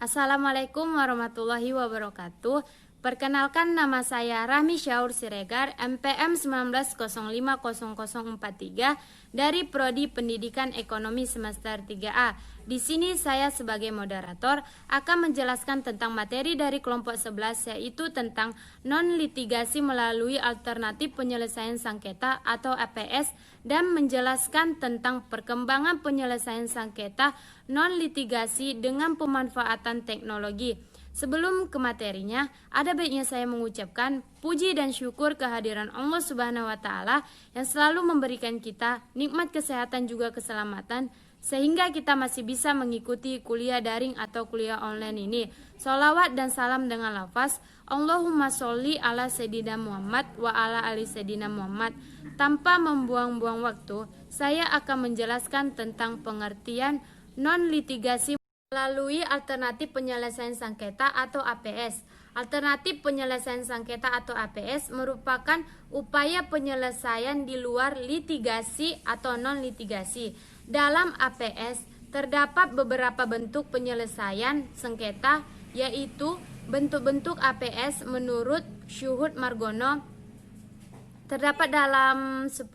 Assalamualaikum warahmatullahi wabarakatuh. Perkenalkan, nama saya Rahmi Syaur Siregar, MPM 19050043 dari Prodi Pendidikan Ekonomi semester 3A. Di sini saya sebagai moderator akan menjelaskan tentang materi dari kelompok 11, yaitu tentang non-litigasi melalui alternatif penyelesaian sengketa atau APS, dan menjelaskan tentang perkembangan penyelesaian sengketa non-litigasi dengan pemanfaatan teknologi. Sebelum ke materinya, ada baiknya saya mengucapkan puji dan syukur kehadiran Allah Subhanahu wa Ta'ala yang selalu memberikan kita nikmat kesehatan juga keselamatan, sehingga kita masih bisa mengikuti kuliah daring atau kuliah online ini. Sholawat dan salam dengan lafaz Allahumma sholli ala Sayyidina Muhammad wa ala ali Sayyidina Muhammad. Tanpa membuang-buang waktu, saya akan menjelaskan tentang pengertian non-litigasi melalui alternatif penyelesaian sengketa atau APS. Alternatif penyelesaian sengketa atau APS merupakan upaya penyelesaian di luar litigasi atau non-litigasi. Dalam APS terdapat beberapa bentuk penyelesaian sengketa, yaitu bentuk-bentuk APS menurut Syuhud Margono. Terdapat dalam 10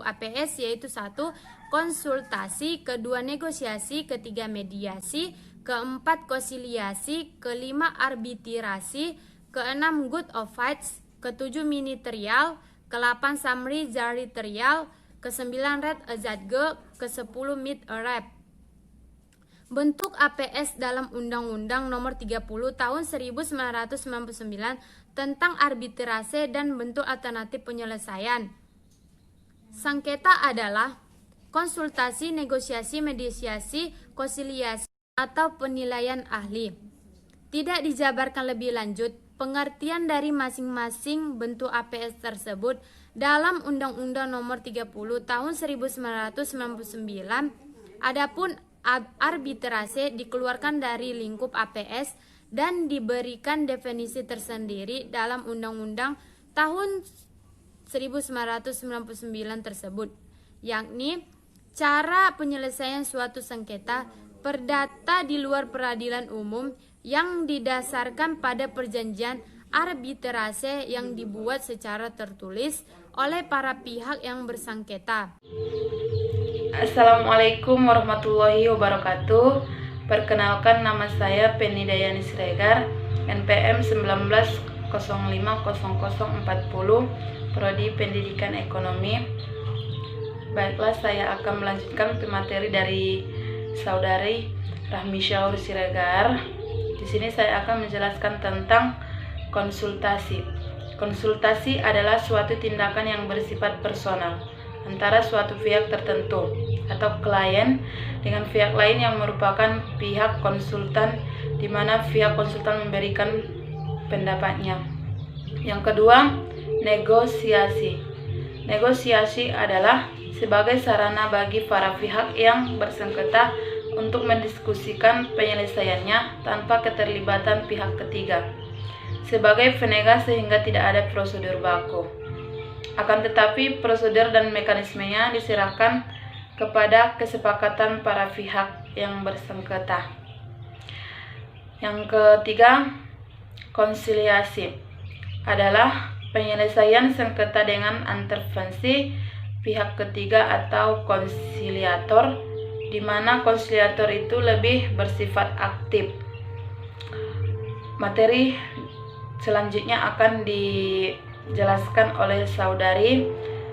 APS, yaitu 1. Konsultasi, kedua negosiasi, ketiga mediasi, keempat konsiliasi, kelima arbitrasi, keenam good of fights, ketujuh mini trial, ke-8 summary jury trial, ke-9 red azadge, ke-10 mid rep. Bentuk APS dalam Undang-Undang Nomor 30 Tahun 1999 tentang arbitrase dan bentuk alternatif penyelesaian sengketa adalah konsultasi, negosiasi, mediasi, konsiliasi, atau penilaian ahli. Tidak dijabarkan lebih lanjut pengertian dari masing-masing bentuk APS tersebut dalam Undang-Undang Nomor 30 Tahun 1999. Adapun arbitrase dikeluarkan dari lingkup APS dan diberikan definisi tersendiri dalam Undang-Undang tahun 1999 tersebut, yakni cara penyelesaian suatu sengketa perdata di luar peradilan umum yang didasarkan pada perjanjian arbitrase yang dibuat secara tertulis oleh para pihak yang bersengketa. Assalamualaikum warahmatullahi wabarakatuh. Perkenalkan, nama saya Penny Dayani Siregar, NPM 19050040, Prodi Pendidikan Ekonomi. Baiklah, saya akan melanjutkan materi dari saudari Rahmi Syaur Siregar. Di sini saya akan menjelaskan tentang konsultasi. Konsultasi adalah suatu tindakan yang bersifat personal antara suatu pihak tertentu atau klien dengan pihak lain yang merupakan pihak konsultan, di mana pihak konsultan memberikan pendapatnya. Yang kedua, negosiasi. Negosiasi adalah sebagai sarana bagi para pihak yang bersengketa untuk mendiskusikan penyelesaiannya tanpa keterlibatan pihak ketiga, sebagai penegak sehingga tidak ada prosedur baku. Akan tetapi prosedur dan mekanismenya diserahkan kepada kesepakatan para pihak yang bersengketa. Yang ketiga, konsiliasi adalah penyelesaian sengketa dengan intervensi pihak ketiga atau konsiliator, di mana konsiliator itu lebih bersifat aktif. Materi selanjutnya akan dijelaskan oleh saudari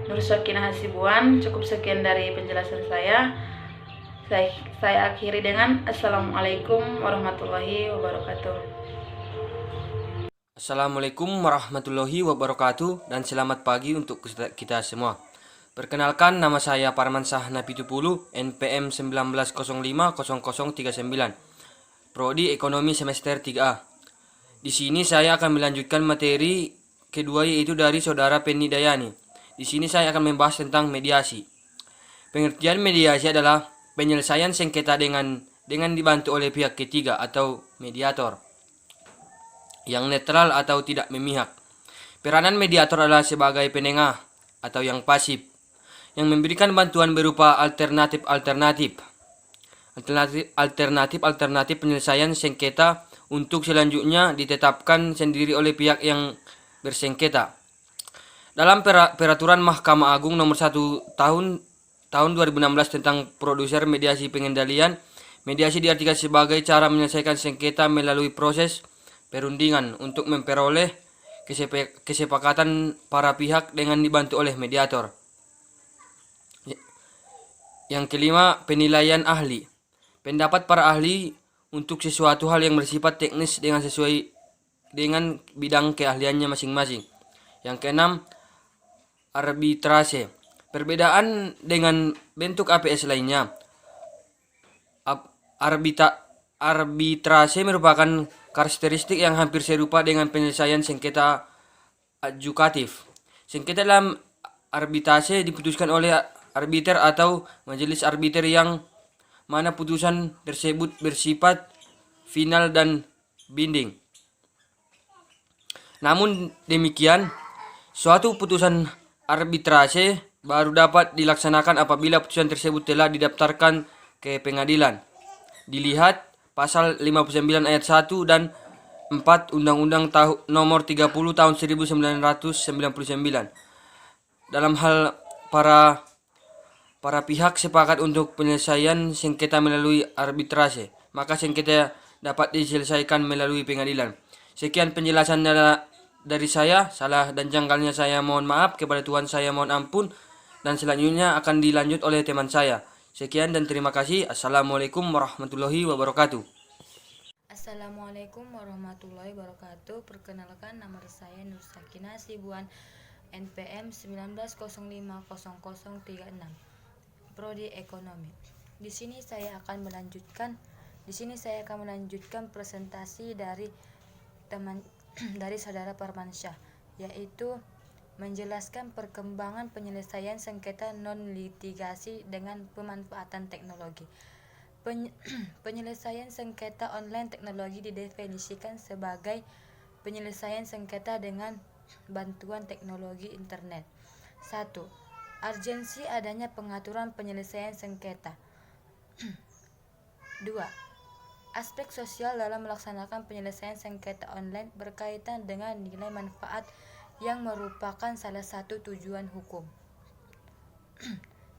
Nur Sakinah Hasibuan. Cukup sekian dari penjelasan saya. Saya akhiri dengan Assalamualaikum warahmatullahi wabarakatuh. Assalamualaikum warahmatullahi wabarakatuh, dan selamat pagi untuk kita semua. Perkenalkan, nama saya Parmansyah Napitupulu, NPM 19050039, Prodi Ekonomi semester 3A. Di sini saya akan melanjutkan materi kedua, yaitu dari saudara Penny Dayani. Di sini saya akan membahas tentang mediasi. Pengertian mediasi adalah penyelesaian sengketa dengan dibantu oleh pihak ketiga atau mediator yang netral atau tidak memihak. Peranan mediator adalah sebagai penengah atau yang pasif, yang memberikan bantuan berupa alternatif Alternatif penyelesaian sengketa untuk selanjutnya ditetapkan sendiri oleh pihak yang bersengketa. Dalam peraturan Mahkamah Agung nomor 1 tahun 2016 tentang produser mediasi pengendalian, mediasi diartikan sebagai cara menyelesaikan sengketa melalui proses perundingan untuk memperoleh kesepakatan para pihak dengan dibantu oleh mediator. Yang kelima, penilaian ahli. Pendapat para ahli untuk sesuatu hal yang bersifat teknis dengan sesuai dengan bidang keahliannya masing-masing. Yang keenam, arbitrase. Perbedaan dengan bentuk APS lainnya, arbitrase merupakan karakteristik yang hampir serupa dengan penyelesaian sengketa adjukatif. Sengketa dalam arbitrase diputuskan oleh arbiter atau majelis arbiter yang mana putusan tersebut bersifat final dan binding. Namun demikian, suatu putusan arbitrase baru dapat dilaksanakan apabila putusan tersebut telah didaftarkan ke pengadilan. Dilihat pasal 59 ayat 1 dan 4 Undang-Undang nomor 30 tahun 1999. Dalam hal para pihak sepakat untuk penyelesaian sengketa melalui arbitrase, maka sengketa dapat diselesaikan melalui pengadilan. Sekian penjelasan dari saya. Salah dan janggalnya saya mohon maaf, kepada Tuhan saya mohon ampun, dan selanjutnya akan dilanjut oleh teman saya. Sekian dan terima kasih. Assalamualaikum warahmatullahi wabarakatuh. Assalamualaikum warahmatullahi wabarakatuh. Perkenalkan, nama saya Nur Sakinah Sibuan, NPM 19050036, Prodi Ekonomi. Di sini saya akan melanjutkan presentasi dari saudara Parmansyah, yaitu menjelaskan perkembangan penyelesaian sengketa non-litigasi dengan pemanfaatan teknologi. Penyelesaian sengketa online teknologi didefinisikan sebagai penyelesaian sengketa dengan bantuan teknologi internet. 1. Urgensi adanya pengaturan penyelesaian sengketa. 2. Aspek sosial dalam melaksanakan penyelesaian sengketa online berkaitan dengan nilai manfaat yang merupakan salah satu tujuan hukum.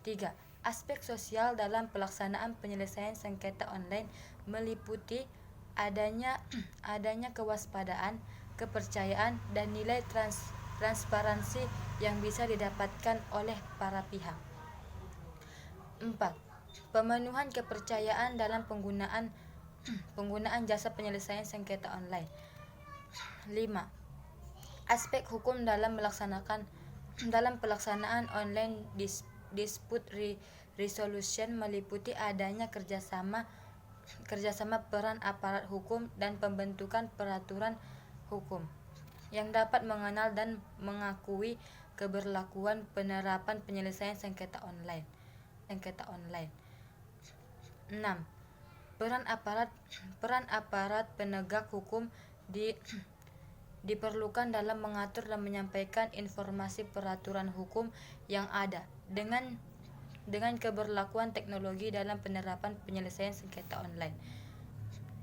3. Aspek sosial dalam pelaksanaan penyelesaian sengketa online meliputi adanya kewaspadaan, kepercayaan, dan nilai transparansi yang bisa didapatkan oleh para pihak. 4. Pemenuhan kepercayaan dalam penggunaan jasa penyelesaian sengketa online. 5. Aspek hukum dalam pelaksanaan online dispute resolution meliputi adanya kerjasama peran aparat hukum dan pembentukan peraturan hukum yang dapat mengenal dan mengakui keberlakuan penerapan penyelesaian sengketa online. 6. Peran aparat penegak hukum diperlukan dalam mengatur dan menyampaikan informasi peraturan hukum yang ada dengan keberlakuan teknologi dalam penerapan penyelesaian sengketa online.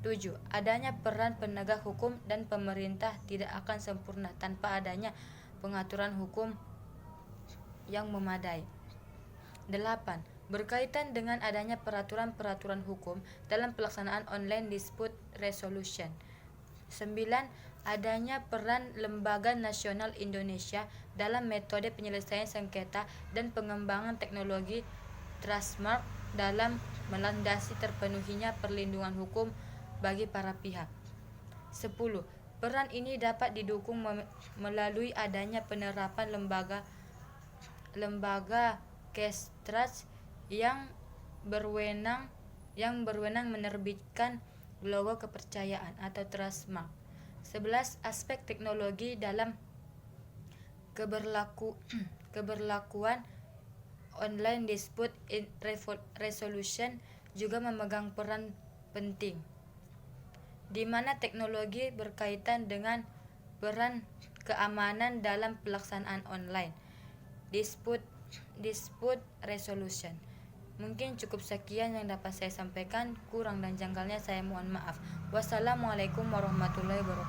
7. Adanya peran penegak hukum dan pemerintah tidak akan sempurna tanpa adanya pengaturan hukum yang memadai. 8. Berkaitan dengan adanya peraturan hukum dalam pelaksanaan online dispute resolution. 9. Adanya peran Lembaga Nasional Indonesia dalam metode penyelesaian sengketa dan pengembangan teknologi Trustmark dalam melandasi terpenuhinya perlindungan hukum bagi para pihak. 10. Peran ini dapat didukung melalui adanya penerapan lembaga Case Trust yang berwenang menerbitkan logo kepercayaan atau Trustmark. 11. Aspek teknologi dalam keberlakuan online dispute resolution juga memegang peran penting, di mana teknologi berkaitan dengan peran keamanan dalam pelaksanaan online dispute resolution. Mungkin cukup sekian yang dapat saya sampaikan, kurang dan janggalnya saya mohon maaf. Wassalamualaikum warahmatullahi wabarakatuh.